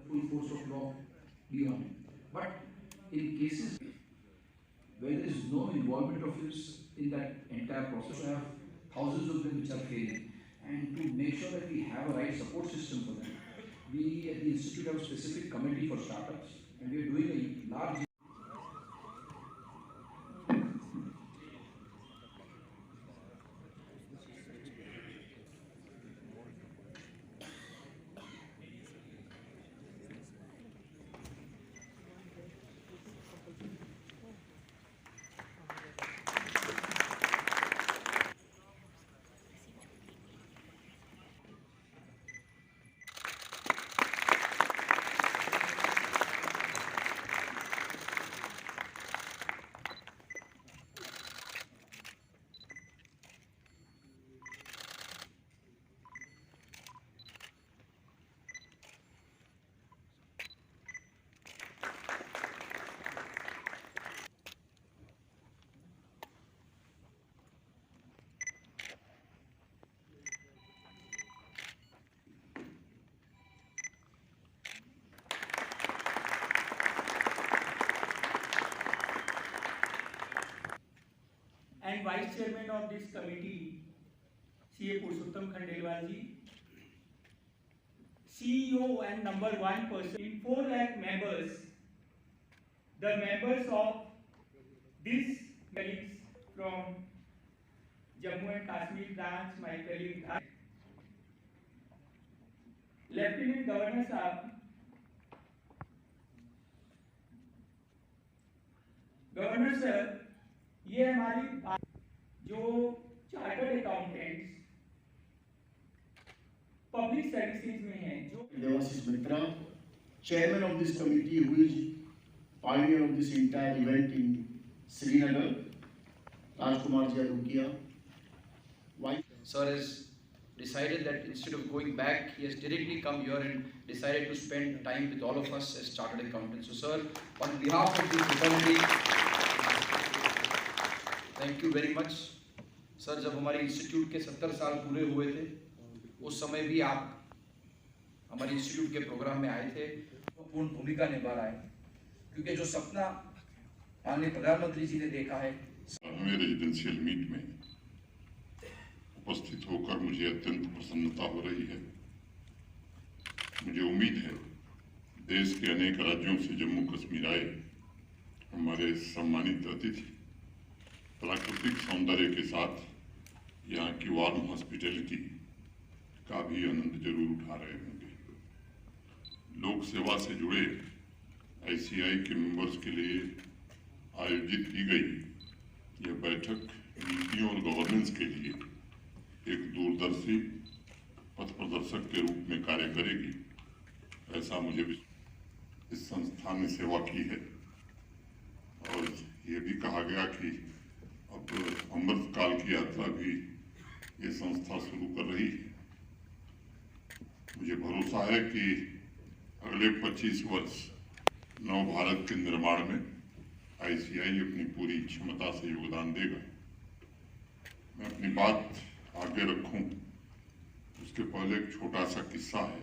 full force of law be on him. But in cases where there is no involvement of his in that entire process, I have thousands of them which are failing. And to make sure that we have a right support system for them, we at the Institute have a specific committee for startups, and we are doing a large. And Vice Chairman of this committee, CA Purushottam Khandelwal ji, CEO and number one person in 4 lakh members, the members of these colleagues from Jammu and Kashmir branch, my colleague Lieutenant Governor साहब, governor sir, ये हमारी जो chartered accountants public services में हैं, जो Devashish Mitra, chairman of this committee, who is pioneer of this entire event in Srinagar, Rajkumar ji Adukia. Sir has decided that instead of going back, he has directly come here and decided to spend time with all of us as chartered accountants. So, sir, on behalf of the fraternity, thank you very much. Sir, जब हमारे institute के 70 साल पूरे हुए थे, उस समय भी आप हमारे इंस्टीट्यूट के प्रोग्राम में आए थे, तो पूर्ण भूमिका निभा रहा है, क्योंकि जो सपना माननीय प्रधानमंत्री जी ने देखा है। हमें रेजिडेंशियल मीट में उपस्थित होकर मुझे अत्यंत प्रसन्नता हो रही है। मुझे उम्मीद है देश के अनेक राज्यों से जम्मू कश्मीर आए हमारे सम्मानित अतिथि प्राकृतिक सौंदर्य के साथ यहाँ की वार्म हॉस्पिटैलिटी का भी आनंद जरूर उठा रहे होंगे। लोक सेवा से जुड़े ICI के मेंबर्स के लिए आयोजित की गई यह बैठक नीतियों और गवर्नेंस के लिए एक दूरदर्शी पथ प्रदर्शक के रूप में कार्य करेगी, ऐसा मुझे इस संस्था ने सेवा की है। और ये भी कहा गया कि अब अमृत काल की यात्रा भी ये संस्था शुरू कर रही है। मुझे भरोसा है कि अगले 25 वर्ष नव भारत के निर्माण में ICI अपनी पूरी क्षमता से योगदान देगा। मैं अपनी बात आगे रखूं उसके पहले एक छोटा सा किस्सा है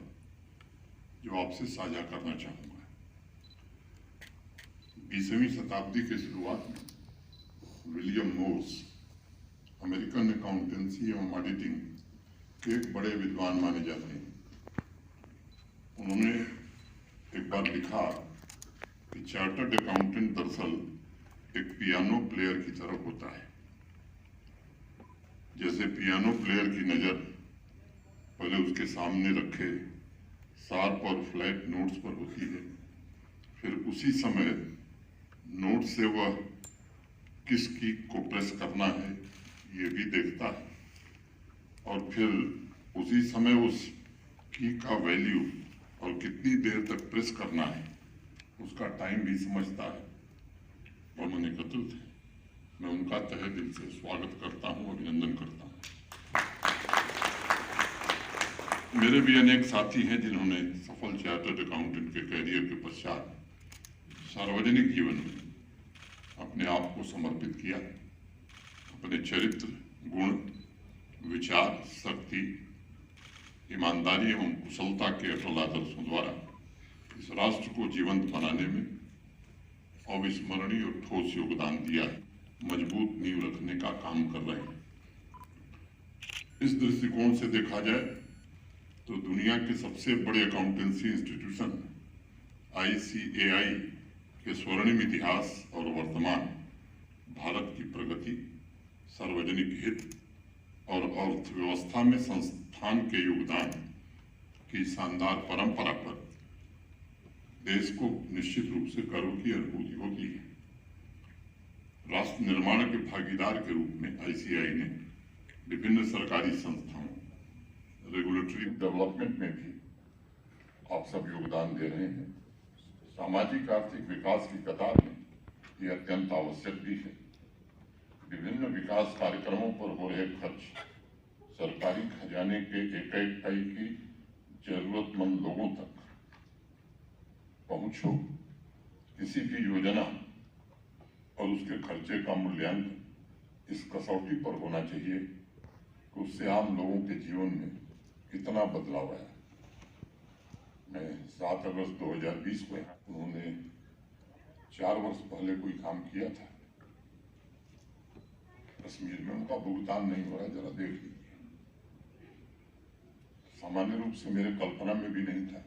जो आपसे साझा करना चाहूँगा। 20वीं शताब्दी के शुरुआत में विलियम मोर्स अमेरिकन अकाउंटेंसी एवं ऑडिटिंग के एक बड़े विद्वान माने जाते हैं। उन्होंने एक बार लिखा कि चार्टर्ड अकाउंटेंट दरअसल एक पियानो प्लेयर की तरह होता है। जैसे पियानो प्लेयर की नज़र पहले उसके सामने रखे शार्प और फ्लैट नोट्स पर होती है, फिर उसी समय नोट से वह किस की को प्रेस करना है ये भी देखता है, और फिर उसी समय उस की का वैल्यू और कितनी देर तक प्रेस करना है उसका टाइम भी समझता है। और मैंने कतल थे, मैं उनका तहे दिल से स्वागत करता हूँ, अभिनंदन करता हूँ। मेरे भी अनेक साथी हैं जिन्होंने सफल चार्टर्ड अकाउंटेंट के कैरियर के पश्चात सार्वजनिक जीवन में अपने आप को समर्पित किया। अपने चरित्र, गुण, विचार, शक्ति ईमानदारी एवं कुशलता के अटल आदर्शों द्वारा इस राष्ट्र को जीवंत बनाने में अविस्मरणीय और ठोस योगदान दिया है, मजबूत नींव रखने का काम कर रहे हैं। इस दृष्टिकोण से देखा जाए तो दुनिया के सबसे बड़े अकाउंटेंसी इंस्टीट्यूशन ICAI के स्वर्णिम इतिहास और वर्तमान भारत की प्रगति, सार्वजनिक हित और अर्थव्यवस्था में संस्थान के योगदान की शानदार परंपरा पर देश को निश्चित रूप से गर्व की अनुभूति होती है। राष्ट्र निर्माण के भागीदार के रूप में ICAI ने विभिन्न सरकारी संस्थाओं, रेगुलेटरी डेवलपमेंट में भी आप सब योगदान दे रहे हैं। सामाजिक आर्थिक विकास की कतार में ये अत्यंत आवश्यक भी है। विभिन्न विकास कार्यक्रमों पर हो रहे खर्च सरकारी खजाने के एक इकाई की जरूरतमंद लोगों तक पहुंच हो। किसी भी योजना और उसके खर्चे का मूल्यांकन इस कसौटी पर होना चाहिए कि उससे आम लोगों के जीवन में कितना बदलाव आया। मैं 7 अगस्त 2020 को उन्होंने 4 वर्ष पहले कोई काम किया था कश्मीर में, उनका भुगतान नहीं हो रहा, जरा देख लीजिए। सामान्य रूप से मेरे कल्पना में भी नहीं था।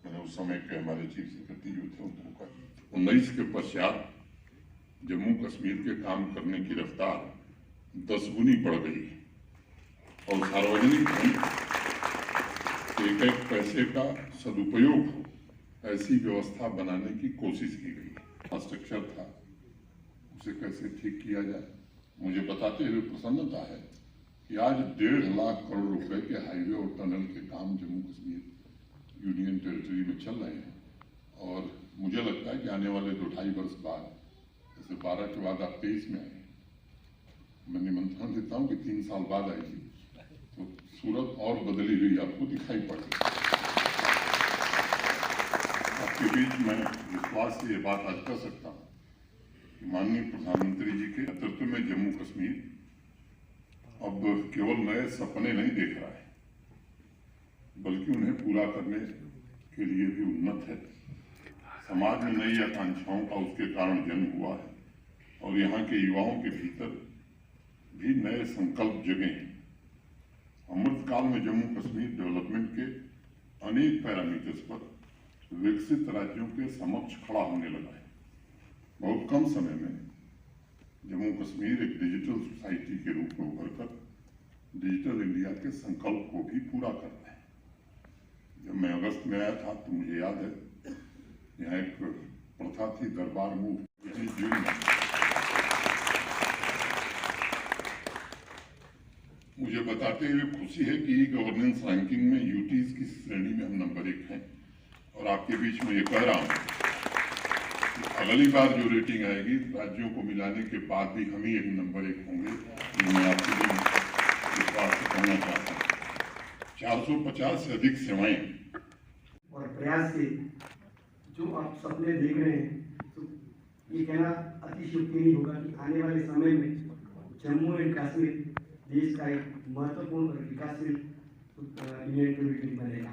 मैंने उस समय के हमारे चीफ सेक्रेटरी जो थे उनको कहा 19 के पश्चात जम्मू कश्मीर के काम करने की रफ्तार 10 गुनी बढ़ गई और सार्वजनिक धन एक एक पैसे का सदुपयोग हो ऐसी व्यवस्था बनाने की कोशिश की गई। इंफ्रास्ट्रक्चर था, उसे कैसे ठीक किया जाए। मुझे बताते हुए प्रसन्नता है कि आज 1.5 लाख करोड़ रुपए के हाईवे और टनल के काम जम्मू कश्मीर यूनियन टेरिटरी में चल रहे हैं और मुझे लगता है कि आने वाले 2-2.5 वर्ष बाद, जैसे 12 के बाद आप 23 में आए, मैं निमंत्रण देता हूँ कि 3 साल बाद आएगी तो सूरत और बदली हुई आपको दिखाई पड़ेगी। आपके बीच में विश्वास से ये बात आज कर सकता हूँ कि माननीय प्रधानमंत्री जी के नेतृत्व में जम्मू कश्मीर अब केवल नए सपने नहीं देख रहा है, बल्कि उन्हें पूरा करने के लिए भी उन्नत है। समाज में नई आकांक्षाओं का उसके कारण जन्म हुआ है और यहाँ के युवाओं के भीतर भी नए संकल्प जगे हैं। अमृतकाल में जम्मू कश्मीर डेवलपमेंट के अनेक पैरामीटर्स पर विकसित राज्यों के समक्ष खड़ा होने लगा है। बहुत कम समय में जम्मू कश्मीर एक डिजिटल सोसाइटी के रूप में उभरकर डिजिटल इंडिया के संकल्प को भी पूरा कर रहा है। जब मैं अगस्त में आया था तो मुझे याद है यहाँ एक प्रथा थी दरबार मूव। मुझे बताते हुए खुशी है कि गवर्नेंस रैंकिंग में यूटीज की श्रेणी में हम नंबर 1 हैं और आपके बीच में ये कह रहा हूँ कि अगली बार जो रेटिंग आएगी राज्यों को मिलाने के बाद भी हम ही एक नंबर 1 होंगे। ये मैं आपके लिए विश्वास से कहना चाहता हूँ। 450 से अधिक सेवाएं और प्रयास से जो आप सपने देख रहे हैं, तो ये कहना अतिशयोक्ति नहीं होगा कि आने वाले समय में जम्मू एंड कश्मीर देश का एक महत्वपूर्ण और विकासशील यूनियन टेरिटरी बनेगा।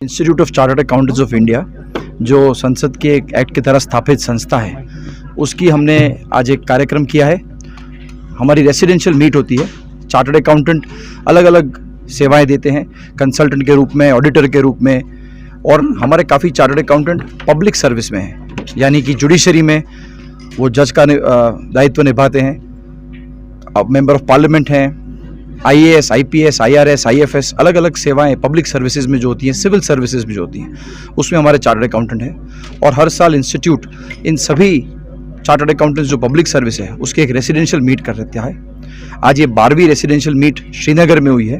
Institute of chartered accountants of India जो संसद के एक एक्ट की तरह स्थापित संस्था है, उसकी हमने आज एक कार्यक्रम किया है। हमारी रेसिडेंशियल मीट होती है। चार्टर्ड अकाउंटेंट अलग अलग सेवाएं देते हैं, कंसल्टेंट के रूप में, ऑडिटर के रूप में, और हमारे काफ़ी चार्टर्ड अकाउंटेंट पब्लिक सर्विस में हैं, यानी कि जुडिशरी में वो जज का दायित्व निभाते हैं, अब मेंबर ऑफ पार्लियामेंट हैं, IAS, IPS, IRS, IFS, अलग अलग सेवाएं पब्लिक सर्विसेज में जो होती हैं, सिविल सर्विसेज में जो होती हैं, उसमें हमारे चार्टर्ड अकाउंटेंट हैं। और हर साल इंस्टीट्यूट इन सभी चार्टर्ड अकाउंटेंट्स जो पब्लिक सर्विस है उसके एक रेसिडेंशियल मीट कर देता है। आज ये 12वीं रेसिडेंशियल मीट श्रीनगर में हुई है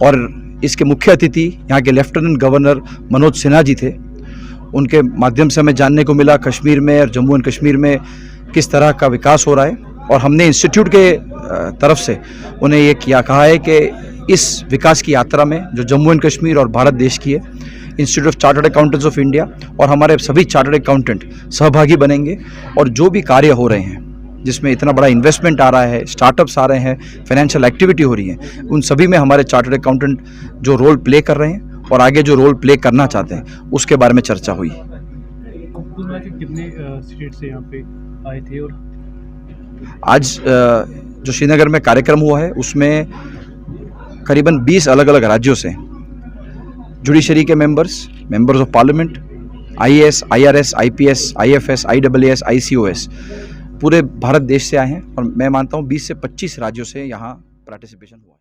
और इसके मुख्य अतिथि यहाँ के लेफ्टिनेंट गवर्नर मनोज सिन्हा जी थे। उनके माध्यम से हमें जानने को मिला कश्मीर में और जम्मू एंड कश्मीर में किस तरह का विकास हो रहा है, और हमने इंस्टीट्यूट के तरफ से उन्हें ये कहा है कि इस विकास की यात्रा में जो जम्मू एंड कश्मीर और भारत देश की है, institute of chartered accountants of India और हमारे सभी चार्टर्ड अकाउंटेंट सहभागी बनेंगे और जो भी कार्य हो रहे हैं जिसमें इतना बड़ा इन्वेस्टमेंट आ रहा है, स्टार्टअप्स आ रहे हैं, फाइनेंशियल एक्टिविटी हो रही है, उन सभी में हमारे चार्टर्ड अकाउंटेंट जो रोल प्ले कर रहे हैं और आगे जो रोल प्ले करना चाहते हैं उसके बारे में चर्चा हुई। कितने स्टेट से यहाँ पे आए थे? और आज जो श्रीनगर में कार्यक्रम हुआ है उसमें करीबन 20 अलग अलग राज्यों से जुडिशरी के members of parliament, IAS, IRS, IPS, IFS, IAAS, ICOS पूरे भारत देश से आए हैं और मैं मानता हूँ 20 से 25 राज्यों से यहाँ पार्टिसिपेशन हुआ है।